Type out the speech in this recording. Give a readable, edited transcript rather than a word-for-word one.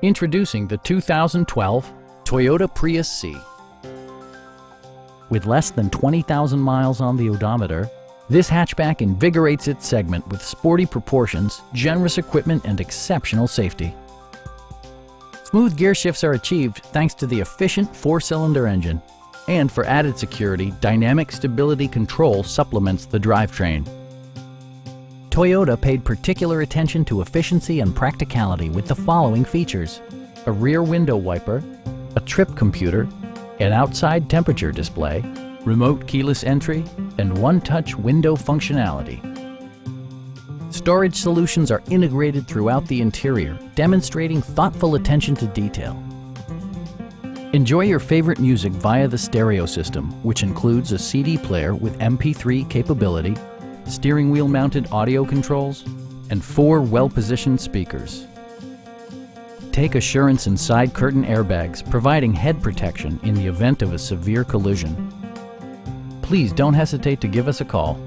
Introducing the 2012 Toyota Prius C. With less than 20,000 miles on the odometer, this hatchback invigorates its segment with sporty proportions, generous equipment, and exceptional safety. Smooth gear shifts are achieved thanks to the efficient 4-cylinder engine. And for added security, dynamic stability control supplements the drivetrain. Toyota paid particular attention to efficiency and practicality with the following features: a rear window wiper, a trip computer, an outside temperature display, remote keyless entry, and one-touch window functionality. Storage solutions are integrated throughout the interior, demonstrating thoughtful attention to detail. Enjoy your favorite music via the stereo system, which includes a CD player with MP3 capability, steering wheel mounted audio controls, and 4 well-positioned speakers. Take assurance in side curtain airbags, providing head protection in the event of a severe collision. Please don't hesitate to give us a call.